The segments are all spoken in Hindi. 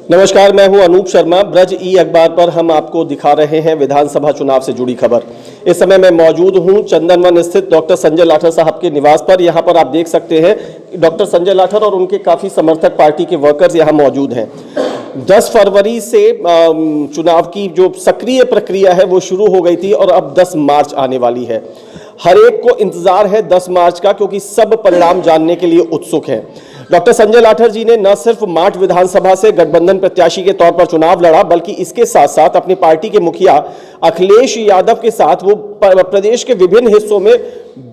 नमस्कार, मैं हूं अनूप शर्मा। ब्रज ई अखबार पर हम आपको दिखा रहे हैं विधानसभा चुनाव से जुड़ी खबर। इस समय मैं मौजूद हूं चंदनवन स्थित डॉक्टर संजय लाठर साहब के निवास पर। यहां पर आप देख सकते हैं डॉक्टर संजय लाठर और उनके काफ़ी समर्थक पार्टी के वर्कर्स यहां मौजूद हैं। 10 फरवरी से चुनाव की जो सक्रिय प्रक्रिया है वो शुरू हो गई थी और अब 10 मार्च आने वाली है। हर एक को इंतजार है 10 मार्च का, क्योंकि सब परिणाम जानने के लिए उत्सुक हैं। डॉक्टर संजय लाठर जी ने न सिर्फ माठ विधानसभा से गठबंधन प्रत्याशी के तौर पर चुनाव लड़ा, बल्कि इसके साथ साथ अपनी पार्टी के मुखिया अखिलेश यादव के साथ वो प्रदेश के विभिन्न हिस्सों में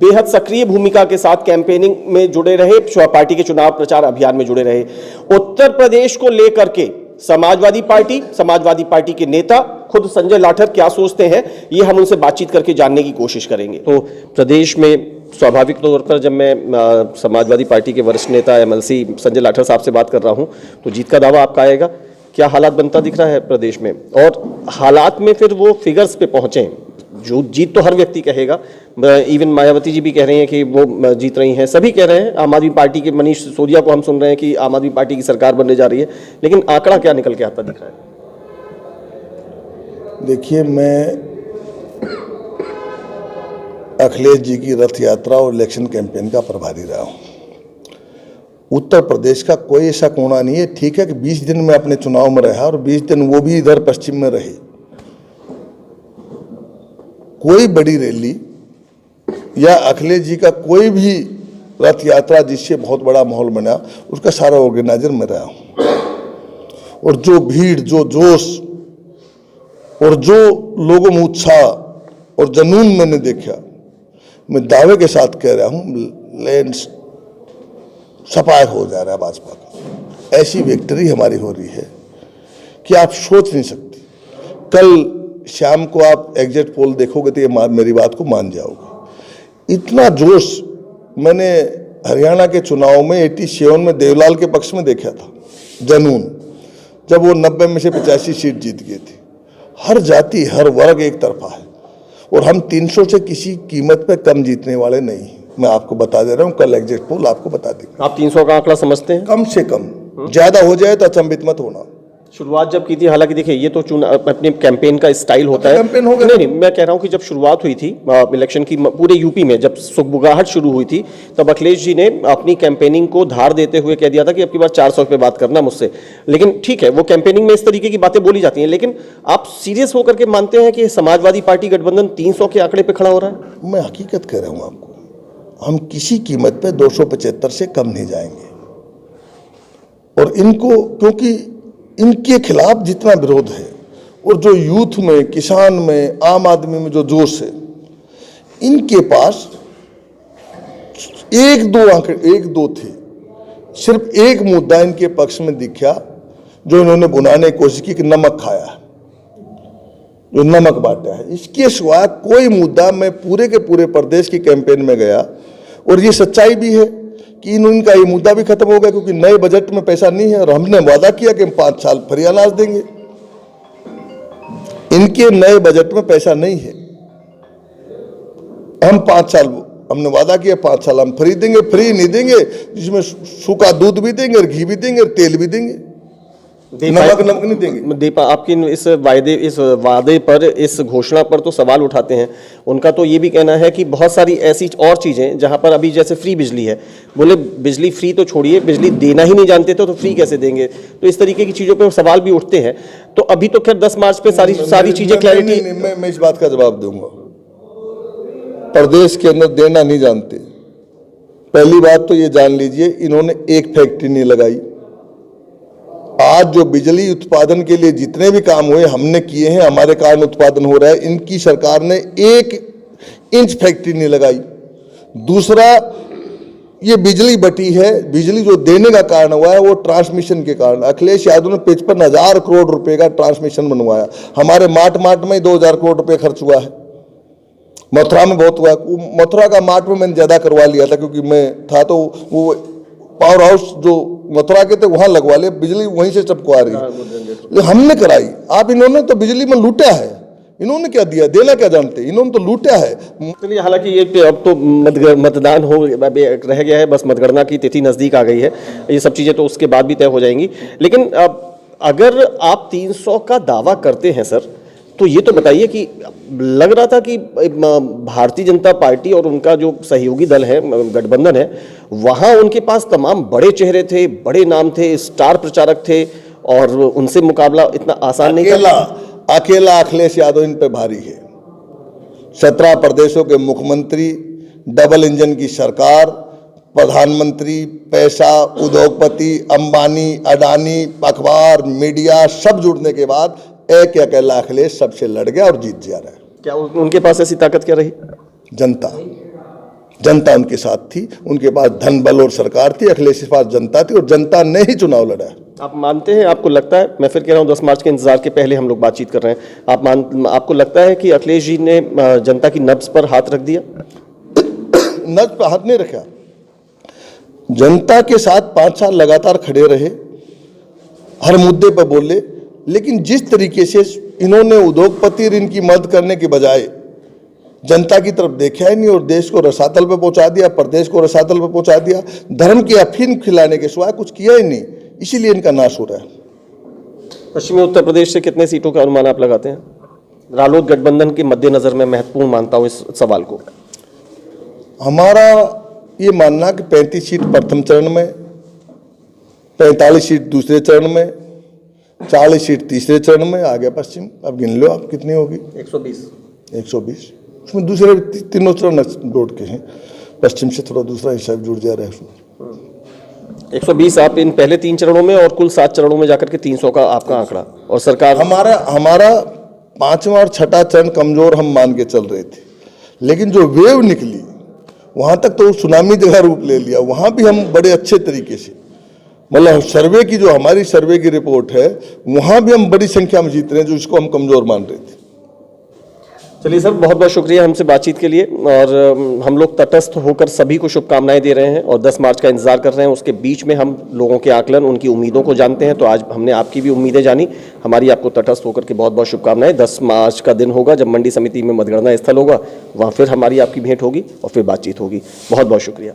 बेहद सक्रिय भूमिका के साथ कैंपेनिंग में जुड़े रहे, पार्टी के चुनाव प्रचार अभियान में जुड़े रहे। उत्तर प्रदेश को लेकर के समाजवादी पार्टी के नेता खुद संजय लाठर क्या सोचते हैं, ये हम उनसे बातचीत करके जानने की कोशिश करेंगे। तो प्रदेश में स्वाभाविक तौर पर जब मैं समाजवादी पार्टी के वरिष्ठ नेता एमएलसी संजय लाठर साहब से बात कर रहा हूं तो जीत का दावा आपका आएगा। क्या हालात बनता दिख रहा है प्रदेश में, और हालात में फिर वो फिगर्स पे पहुंचे? जो जीत तो हर व्यक्ति कहेगा, इवन मायावती जी भी कह रही हैं कि वो जीत रही हैं, सभी कह रहे हैं। आम आदमी पार्टी के मनीष सिसोदिया को हम सुन रहे हैं कि आम आदमी पार्टी की सरकार बनने जा रही है, लेकिन आंकड़ा क्या निकल के आता दिख रहा है? देखिए, मैं अखिलेश जी की रथ यात्रा और इलेक्शन कैंपेन का प्रभारी रहा हूँ। उत्तर प्रदेश का कोई ऐसा कोना नहीं है। ठीक है कि 20 दिन में अपने चुनाव में रहा और 20 दिन वो भी इधर पश्चिम में रहे। कोई बड़ी रैली या अखिलेश जी का कोई भी रथ यात्रा जिससे बहुत बड़ा माहौल बना, उसका सारा ऑर्गेनाइजर में रहा हूँ। और जो भीड़, जो जोश और जो लोगों में उत्साह और जुनून मैंने देखा, मैं दावे के साथ कह रहा हूँ लैंड सफाया हो जा रहा है भाजपा का। ऐसी विक्ट्री हमारी हो रही है कि आप सोच नहीं सकते। कल शाम को आप एग्जिट पोल देखोगे तो ये मेरी बात को मान जाओगे। इतना जोश मैंने हरियाणा के चुनाव में 87 में देवलाल के पक्ष में देखा था, जुनून, जब वो 90 में से 85 सीट जीत गए थे। हर जाति, हर वर्ग एक तरफा है और हम 300 से किसी कीमत पे कम जीतने वाले नहीं। मैं आपको बता दे रहा हूँ, कल एग्जिट पोल आपको बता देंगे। आप 300 का आंकड़ा समझते हैं? कम से कम, ज्यादा हो जाए तो अचंभित मत होना। शुरुआत जब की थी, हालांकि देखिए ये तो अपने कैंपेन का स्टाइल होता है। कैंपेन हो गया। नहीं, मैं कह रहा हूं कि जब शुरुआत हुई थी इलेक्शन की पूरे यूपी में, जब सुगबुगाहट शुरू हुई थी, तब अखिलेश जी ने अपनी कैंपेनिंग को धार देते हुए कह दिया था कि अब की बार 400 पे बात करना मुझसे। लेकिन ठीक है, वो कैंपेनिंग में इस तरीके की बातें बोली जाती हैं, लेकिन आप सीरियस होकर के मानते हैं कि समाजवादी पार्टी गठबंधन 300 के आंकड़े पर खड़ा हो रहा है? मैं हकीकत कह रहा हूँ आपको, हम किसी कीमत पे 275 से कम नहीं जाएंगे। और इनको, क्योंकि इनके खिलाफ जितना विरोध है और जो यूथ में, किसान में, आम आदमी में जो जोश है, इनके पास एक दो थे। सिर्फ एक मुद्दा इनके पक्ष में दिखा जो इन्होंने बुनाने की कोशिश की कि नमक खाया है, जो नमक बांटा है। इसके सिवा कोई मुद्दा, मैं पूरे के पूरे प्रदेश की कैंपेन में गया और ये सच्चाई भी है कि इनका ये मुद्दा भी खत्म हो गया, क्योंकि नए बजट में पैसा नहीं है और हमने वादा किया कि हम 5 साल फ्री अनाज देंगे। इनके नए बजट में पैसा नहीं है। हम 5 साल, हमने वादा किया 5 साल हम फ्री देंगे। फ्री नहीं देंगे, जिसमें सूखा दूध भी देंगे और घी भी देंगे और तेल भी देंगे, नमक नहीं देंगे। दीपा, आपकी इस वादे पर, इस घोषणा पर तो सवाल उठाते हैं। उनका तो ये भी कहना है कि बहुत सारी ऐसी और चीजें जहां पर अभी जैसे फ्री बिजली है, बोले बिजली फ्री तो छोड़िए, बिजली देना ही नहीं जानते तो फ्री कैसे देंगे? तो इस तरीके की चीजों पर सवाल भी उठते हैं। तो अभी तो खैर 10 मार्च पे सारी चीजें क्लैरिटी। मैं इस बात का जवाब दूंगा। प्रदेश के अंदर देना नहीं जानते। पहली बात तो ये जान लीजिए, इन्होंने एक फैक्ट्री नहीं लगाई। आज जो बिजली उत्पादन के लिए जितने भी काम हुए हमने किए हैं, हमारे कारण उत्पादन हो रहा है। इनकी सरकार ने 1 इंच फैक्ट्री नहीं लगाई। दूसरा, ये बिजली बटी है, बिजली जो देने का कारण हुआ है वो ट्रांसमिशन के कारण। अखिलेश यादव ने 55,000 करोड़ रुपए का ट्रांसमिशन बनवाया। हमारे माट में 2,000 करोड़ रुपए खर्च हुआ है। मथुरा में बहुत हुआ। मथुरा का माट में मैंने ज्यादा करवा लिया था, क्योंकि मैं था तो वो पावर हाउस जो मथुरा के थे वहां लगवा ले, बिजली वहीं से सबको आ रही है। हमने कराई। आप इन्होंने तो बिजली में लूटा है। इन्होंने क्या दिया, देना क्या जानते, इन्होंने तो लूटा है। चलिए, हालांकि ये अब तो मतदान हो रह गया है, बस मतगणना की तिथि नजदीक आ गई है। ये सब चीजें तो उसके बाद भी तय हो जाएंगी। लेकिन अब अगर आप 300 का दावा करते हैं सर, तो ये तो बताइए कि लग रहा था कि भारतीय जनता पार्टी और उनका जो सहयोगी दल है, गठबंधन है, वहां उनके पास तमाम बड़े चेहरे थे, बड़े नाम थे, स्टार प्रचारक थे और उनसे मुकाबला इतना आसान नहीं था। अकेला अखिलेश यादव इन पे भारी है। 17 प्रदेशों के मुख्यमंत्री, डबल इंजन की सरकार, प्रधानमंत्री, पैसा, उद्योगपति, अंबानी, अडानी, अखबार, मीडिया सब जुड़ने के बाद एक अकेला अखिलेश सबसे लड़ गया और जीत जा रहा है। क्या उनके पास ऐसी ताकत क्या रही? जनता उनके साथ थी, उनके पास धन बल और सरकार थी, अखिलेश के पास जनता थी और जनता ने ही चुनाव लड़ा। आप मानते हैं, आपको लगता है, मैं फिर कह रहा हूं 10 मार्च के इंतजार के पहले हम लोग बातचीत कर रहे हैं, आपको लगता है कि अखिलेश जी ने जनता की नब्ज पर हाथ रख दिया? नब्ज पर हाथ नहीं रखा, जनता के साथ 5 साल लगातार खड़े रहे, हर मुद्दे पर बोले, लेकिन जिस तरीके से इन्होंने उद्योगपति और इनकी मदद करने के बजाय जनता की तरफ देखा ही नहीं और देश को रसातल पे पहुंचा दिया, प्रदेश को रसातल पे पहुंचा दिया, धर्म की अफीम खिलाने के सिवाय कुछ किया ही नहीं, इसीलिए इनका नाश हो रहा है। पश्चिमी उत्तर प्रदेश से कितने सीटों का अनुमान आप लगाते हैं? रालोद गठबंधन के मद्देनजर मैं महत्वपूर्ण मानता हूं इस सवाल को। हमारा ये मानना कि 35 सीट प्रथम चरण में, 45 सीट दूसरे चरण में, 40 सीट तीसरे चरण में, आगे पश्चिम अब गिन लो आप कितनी होगी। 120 उसमें दूसरे तीनों चरण जोड़ के हैं, पश्चिम से थोड़ा दूसरा हिसाब जुड़ जा रहा है उसमें। 120 आप इन पहले 3 चरणों में और कुल 7 चरणों में जाकर के 300 का आपका आंकड़ा, और सरकार हमारा 5वां और 6ठा चरण कमजोर हम मान के चल रहे थे, लेकिन जो वेव निकली वहां तक तो सुनामी जगह रूप ले लिया, वहां भी हम बड़े अच्छे तरीके से, मतलब सर्वे की जो हमारी सर्वे की रिपोर्ट है वहां भी हम बड़ी संख्या में जीत रहे हैं, जो इसको हम कमजोर मान रहे थे। चलिए सर, बहुत बहुत शुक्रिया हमसे बातचीत के लिए, और हम लोग तटस्थ होकर सभी को शुभकामनाएं दे रहे हैं और 10 मार्च का इंतजार कर रहे हैं। उसके बीच में हम लोगों के आकलन, उनकी उम्मीदों को जानते हैं, तो आज हमने आपकी भी उम्मीदें जानी, हमारी आपको तटस्थ होकर के बहुत बहुत शुभकामनाएं। 10 मार्च का दिन होगा जब मंडी समिति में मतगणना स्थल होगा, वहाँ फिर हमारी आपकी भेंट होगी और फिर बातचीत होगी। बहुत बहुत शुक्रिया।